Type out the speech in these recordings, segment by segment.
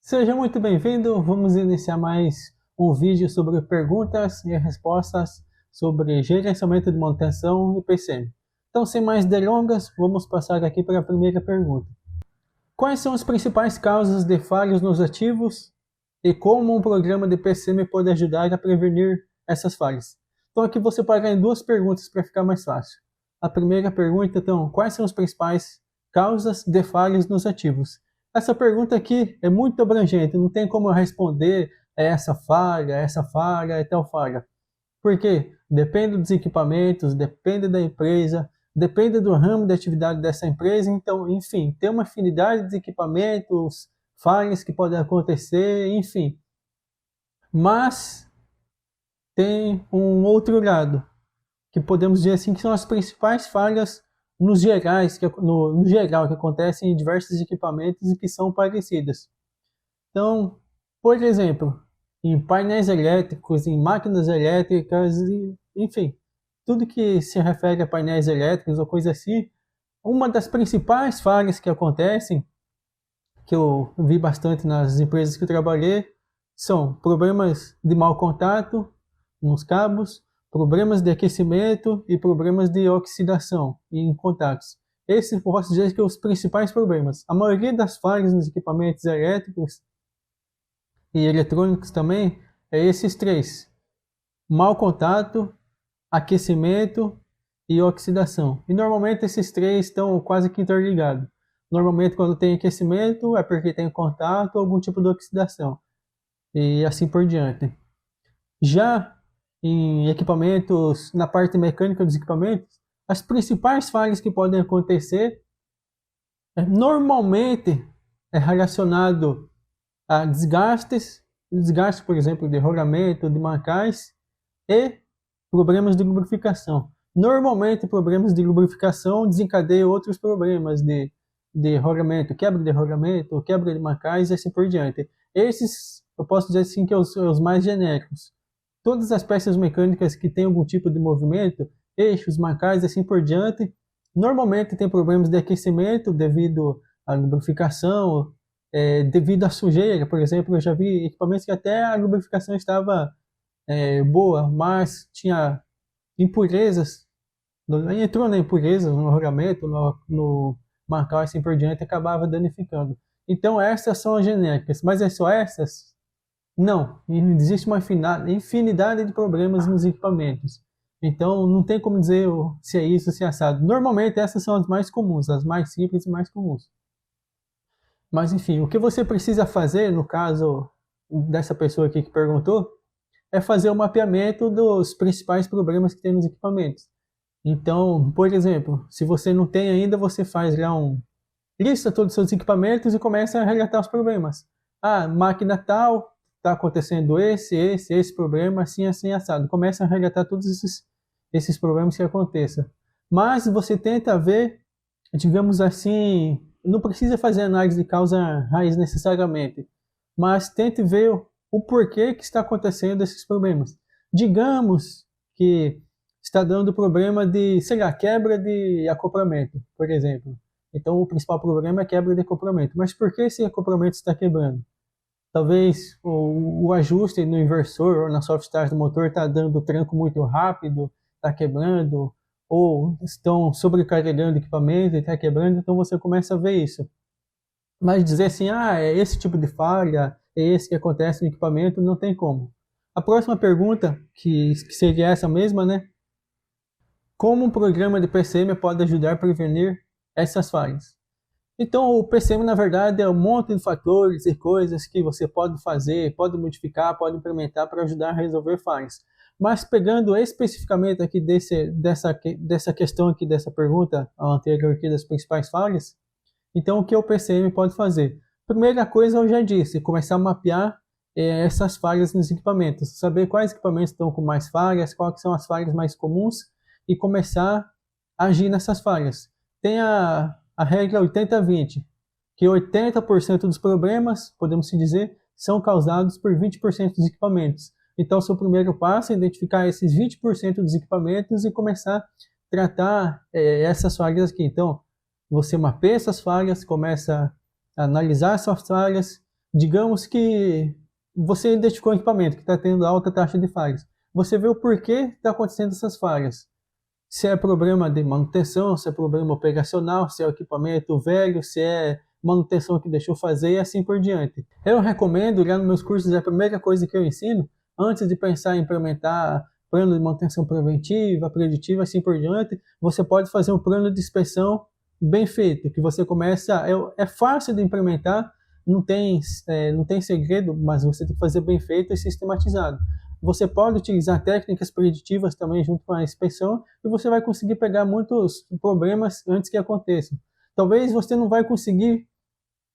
Seja muito bem-vindo, vamos iniciar mais um vídeo sobre perguntas e respostas sobre gerenciamento de manutenção e PCM. Então, sem mais delongas, vamos passar aqui para a primeira pergunta. Quais são as principais causas de falhas nos ativos e como um programa de PCM pode ajudar a prevenir essas falhas? Então, aqui você parar em duas perguntas para ficar mais fácil. A primeira pergunta, então, quais são as principais causas de falhas nos ativos? Essa pergunta aqui é muito abrangente, não tem como eu responder essa falha, é tal falha. Por quê? Depende dos equipamentos, depende da empresa, depende do ramo de atividade dessa empresa, então, enfim, tem uma afinidade de equipamentos, falhas que podem acontecer, enfim. Mas tem um outro lado, que podemos dizer assim que são as principais falhas no geral que acontecem em diversos equipamentos e que são parecidas. Então, por exemplo, em painéis elétricos, em máquinas elétricas, enfim, tudo que se refere a painéis elétricos ou coisa assim, uma das principais falhas que acontecem, que eu vi bastante nas empresas que eu trabalhei, são problemas de mau contato nos cabos, problemas de aquecimento e problemas de oxidação em contatos. Esses eu posso dizer que são os principais problemas. A maioria das falhas nos equipamentos elétricos e eletrônicos também é esses três: mau contato, aquecimento e oxidação. E normalmente esses três estão quase que interligados. Normalmente quando tem aquecimento é porque tem contato ou algum tipo de oxidação. E assim por diante. Já em equipamentos, na parte mecânica dos equipamentos, as principais falhas que podem acontecer normalmente é relacionado a desgastes, por exemplo, de rolamento, de mancais e problemas de lubrificação. Normalmente, problemas de lubrificação desencadeiam outros problemas de rolamento, quebra de mancais e assim por diante. Esses, eu posso dizer assim, que são os mais genéricos. Todas as peças mecânicas que têm algum tipo de movimento, eixos, mancais e assim por diante, normalmente tem problemas de aquecimento devido à lubrificação, devido à sujeira. Por exemplo, eu já vi equipamentos que até a lubrificação estava boa, mas tinha impurezas, entrou na impureza no rolamento, no marcal assim por diante, acabava danificando. Então essas são as genéricas, mas é só essas? Não, existe uma infinidade de problemas nos equipamentos. Então não tem como dizer se é isso, se é assado. Normalmente essas são as mais comuns, as mais simples e mais comuns. Mas enfim, o que você precisa fazer, no caso dessa pessoa aqui que perguntou, é fazer o mapeamento dos principais problemas que tem nos equipamentos. Então, por exemplo, se você não tem ainda, você faz lá lista todos os seus equipamentos e começa a relatar os problemas. Ah, máquina tal, está acontecendo esse problema, assim, assim, assado. Começa a relatar todos esses problemas que aconteçam. Mas você tenta ver, digamos assim, não precisa fazer análise de causa raiz necessariamente, mas tente ver o porquê que está acontecendo esses problemas. Digamos que está dando problema de, sei lá, quebra de acoplamento, por exemplo. Então o principal problema é quebra de acoplamento. Mas por que esse acoplamento está quebrando? Talvez o ajuste no inversor ou na soft start do motor está dando tranco muito rápido, está quebrando, ou estão sobrecarregando o equipamento e está quebrando, então você começa a ver isso. Mas dizer assim, é esse tipo de falha, é esse que acontece no equipamento, não tem como. A próxima pergunta, que seria essa mesma, né? Como um programa de PCM pode ajudar a prevenir essas falhas? Então, o PCM, na verdade, é um monte de fatores e coisas que você pode fazer, pode modificar, pode implementar para ajudar a resolver falhas. Mas pegando especificamente aqui dessa questão aqui, dessa pergunta anterior aqui das principais falhas, então o que o PCM pode fazer? Primeira coisa, eu já disse, começar a mapear essas falhas nos equipamentos, saber quais equipamentos estão com mais falhas, quais são as falhas mais comuns e começar a agir nessas falhas. Tem a regra 80-20, que 80% dos problemas, podemos dizer, são causados por 20% dos equipamentos. Então, seu primeiro passo é identificar esses 20% dos equipamentos e começar a tratar essas falhas aqui. Então, você mapeia essas falhas, começa a analisar essas falhas, Digamos que você identificou um equipamento que está tendo alta taxa de falhas. Você vê o porquê está acontecendo essas falhas. Se é problema de manutenção, se é problema operacional, se é o equipamento velho, se é manutenção que deixou fazer e assim por diante. Eu recomendo, lá nos meus cursos, a primeira coisa que eu ensino, antes de pensar em implementar plano de manutenção preventiva, preditiva, assim por diante, você pode fazer um plano de inspeção bem feito, que você começa, é fácil de implementar, não tem segredo, mas você tem que fazer bem feito e sistematizado. Você pode utilizar técnicas preditivas também junto com a inspeção e você vai conseguir pegar muitos problemas antes que aconteçam. Talvez você não vai conseguir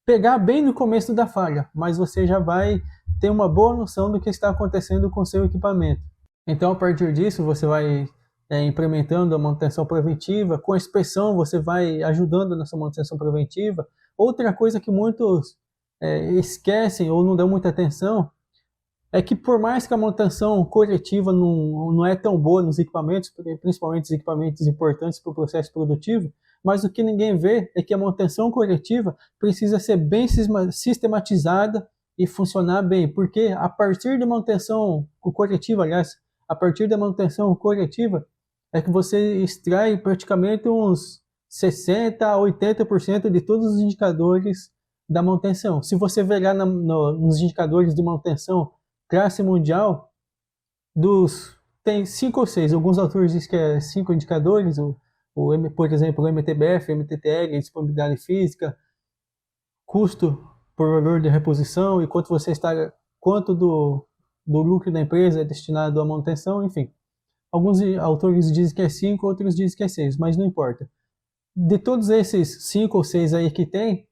pegar bem no começo da falha, mas você já vai ter uma boa noção do que está acontecendo com o seu equipamento. Então, a partir disso, você vai implementando a manutenção preventiva. Com a inspeção, você vai ajudando nessa manutenção preventiva. Outra coisa que muitos esquecem ou não dão muita atenção é que, por mais que a manutenção corretiva não é tão boa nos equipamentos, principalmente os equipamentos importantes para o processo produtivo, mas o que ninguém vê é que a manutenção corretiva precisa ser bem sistematizada e funcionar bem, porque a partir da manutenção corretiva, aliás, a partir da manutenção corretiva é que você extrai praticamente uns 60% a 80% de todos os indicadores da manutenção. Se você ver lá nos indicadores de manutenção classe mundial, tem 5 ou 6, alguns autores dizem que é 5 indicadores, por exemplo, o MTBF, MTTR, disponibilidade física, custo por valor de reposição e quanto do lucro da empresa é destinado à manutenção, enfim. Alguns autores dizem que é 5, outros dizem que é 6, mas não importa. De todos esses 5 ou 6 aí que tem,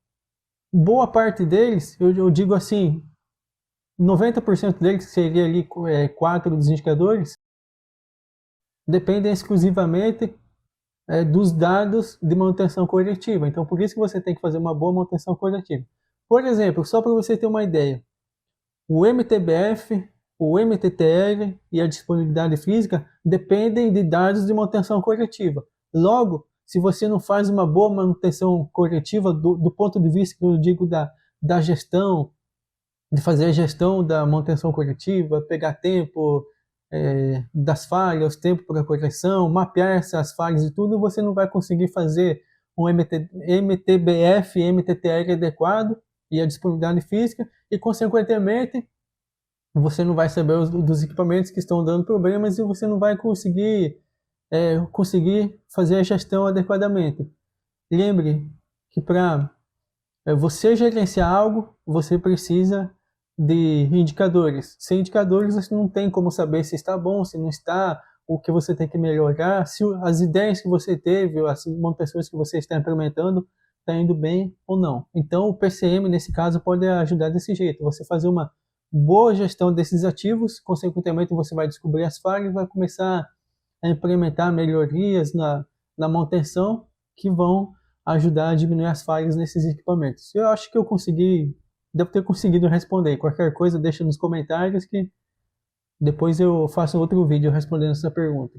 boa parte deles, eu digo assim, 90% deles, que seria ali 4 dos indicadores, dependem exclusivamente dos dados de manutenção corretiva. Então, por isso que você tem que fazer uma boa manutenção corretiva. Por exemplo, só para você ter uma ideia, o MTBF, o MTTR e a disponibilidade física dependem de dados de manutenção corretiva. Logo, se você não faz uma boa manutenção corretiva do ponto de vista que eu digo da gestão, de fazer a gestão da manutenção corretiva, pegar tempo das falhas, tempo para correção, mapear essas falhas e tudo, você não vai conseguir fazer um MTBF e MTTR adequado e a disponibilidade física e, consequentemente, você não vai saber dos equipamentos que estão dando problemas e você não vai conseguir fazer a gestão adequadamente. Lembre que para você gerenciar algo, você precisa de indicadores. Sem indicadores, você não tem como saber se está bom, se não está, o que você tem que melhorar, se as ideias que você teve, as manutenções que você está implementando, está indo bem ou não. Então, o PCM, nesse caso, pode ajudar desse jeito. Você fazer uma boa gestão desses ativos, consequentemente, você vai descobrir as falhas e vai começar a implementar melhorias na manutenção que vão ajudar a diminuir as falhas nesses equipamentos. Eu acho que eu devo ter conseguido responder. Qualquer coisa, deixa nos comentários que depois eu faço outro vídeo respondendo essa pergunta.